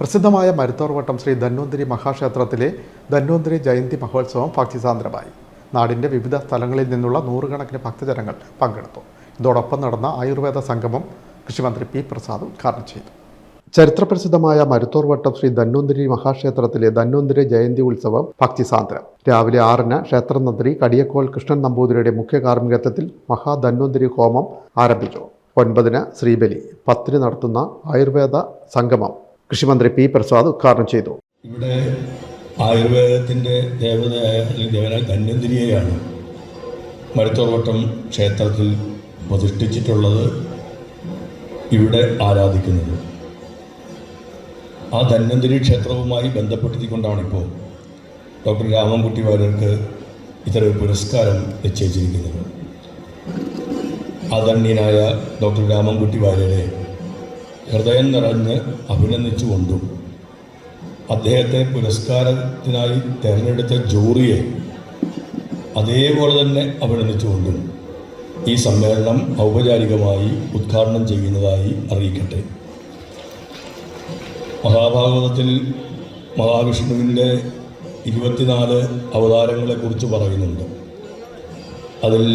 പ്രസിദ്ധമായ മരുത്തോർവട്ടം ശ്രീ ധന്വന്തരി മഹാക്ഷേത്രത്തിലെ ധന്വന്തരി ജയന്തി മഹോത്സവം ഭക്തിസാന്ദ്രമായി. നാടിൻ്റെ വിവിധ സ്ഥലങ്ങളിൽ നിന്നുള്ള നൂറുകണക്കിന് ഭക്തജനങ്ങൾ പങ്കെടുത്തു. ഇതോടൊപ്പം നടന്ന ആയുർവേദ സംഗമം കൃഷിമന്ത്രി പി പ്രസാദ് ഉദ്ഘാടനം ചെയ്തു. ചരിത്രപ്രസിദ്ധമായ മരുത്തോർവട്ടം ശ്രീ ധന്വന്തരി മഹാക്ഷേത്രത്തിലെ ധന്വന്തരി ജയന്തി ഉത്സവം ഭക്തിസാന്ദ്രം. രാവിലെ 6-ന് ക്ഷേത്രതന്ത്രി കടിയക്കോൽ കൃഷ്ണൻ നമ്പൂതിരിയുടെ മുഖ്യ കാർമ്മികത്വത്തിൽ മഹാധന്വന്തരി ഹോമം ആരംഭിച്ചു. 9-ന് ശ്രീബലി, 10-ന് നടത്തുന്ന ആയുർവേദ സംഗമം കൃഷിമന്ത്രി പി പ്രസാദ് ഉദ്ഘാടനം ചെയ്തു. ഇവിടെ ആയുർവേദത്തിൻ്റെ ദേവനായ ധന്വന്തരിയെയാണ് മരുത്തോർവട്ടം ക്ഷേത്രത്തിൽ പ്രതിഷ്ഠിച്ചിട്ടുള്ളത്, ഇവിടെ ആരാധിക്കുന്നത്. ആ ധന്വന്തരി ക്ഷേത്രവുമായി ബന്ധപ്പെടുത്തിക്കൊണ്ടാണിപ്പോൾ ഡോക്ടർ രാമൻകുട്ടി വാര്യർക്ക് ഇത്തരം പുരസ്കാരം നിശ്ചയിച്ചിരിക്കുന്നത്. ആദരണീയനായ ഡോക്ടർ രാമൻകുട്ടി വാര്യരെ ഹൃദയം നിറഞ്ഞ് അഭിനന്ദിച്ചുകൊണ്ടും അദ്ദേഹത്തെ പുരസ്കാരത്തിനായി തിരഞ്ഞെടുത്ത ജൂറിയെ അതേപോലെ തന്നെ അഭിനന്ദിച്ചുകൊണ്ടും ഈ സമ്മേളനം ഔപചാരികമായി ഉദ്ഘാടനം ചെയ്യുന്നതായി അറിയിക്കട്ടെ. മഹാഭാഗവതത്തിൽ മഹാവിഷ്ണുവിൻ്റെ 24 അവതാരങ്ങളെക്കുറിച്ച് പറയുന്നുണ്ട്. അതിൽ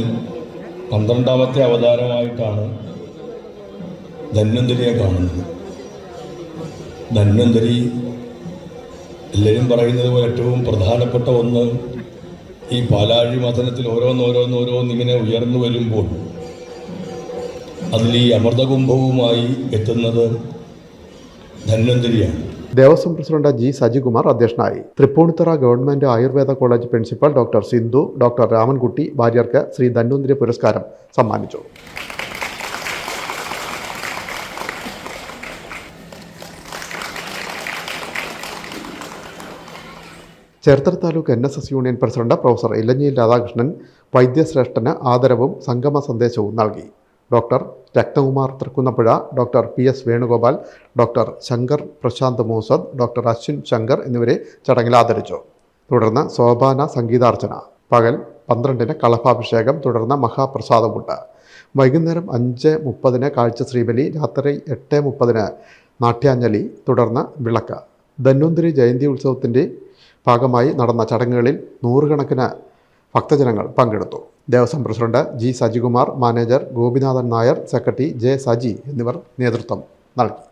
12ാമത്തെ അവതാരമായിട്ടാണ് ധന്വന്തരിയെ കാണുന്നത്. ധന്വന്തരി എല്ലാവരും പറയുന്നത് പോലെ ഏറ്റവും പ്രധാനപ്പെട്ട ഒന്ന്, ഈ പാലാഴി മഥനത്തിൽ ഓരോന്നിങ്ങനെ ഉയർന്നു വരുമ്പോൾ അതിൽ ഈ അമൃതകുംഭവുമായി എത്തുന്നത് ധന്വന്തരിയാണ്. ദേവസ്വം പ്രസിഡന്റ് ജി സജികുമാർ അധ്യക്ഷനായി. Tripunithura government Ayurveda college principal doctor Sindhu, doctor Ramankutty വാര്യർക്ക് ശ്രീ ധന്വന്തരി പുരസ്കാരം സമ്മാനിച്ചു. Cherthala taluk NSS union president professor ഇലഞ്ഞിയിൽ രാധാകൃഷ്ണൻ വൈദ്യശ്രേഷ്ഠന് ആദരവും സംഗമ സന്ദേശവും നൽകി. Doctor Ratnakumar Thrikkunnappuzha, doctor PS Venugopal, doctor Shankar Prasanth Moosad, doctor Ashwin Shankar എന്നിവരെ ചടങ്ങിൽ ആദരിച്ചു. തുടർന്ന് സോപാന സംഗീതാർച്ചന, പകൽ 12-ന് കളഭാഭിഷേകം, തുടർന്ന് മഹാപ്രസാദമുണ്ട്. വൈകുന്നേരം 5:30-ന് കാഴ്ച ശ്രീബലി, രാത്രി 8:30-ന് നാട്യാഞ്ജലി, തുടർന്ന് വിളക്ക്. ധന്വന്തരി ജയന്തി ഉത്സവത്തിൻ്റെ ഭാഗമായി നടന്ന ചടങ്ങുകളിൽ നൂറുകണക്കിന് ഭക്തജനങ്ങൾ പങ്കെടുത്തു. Devaswom president G Sajikumar, manager Gopinathan Nair, secretary J Saji എന്നിവർ നേതൃത്വം നൽകി.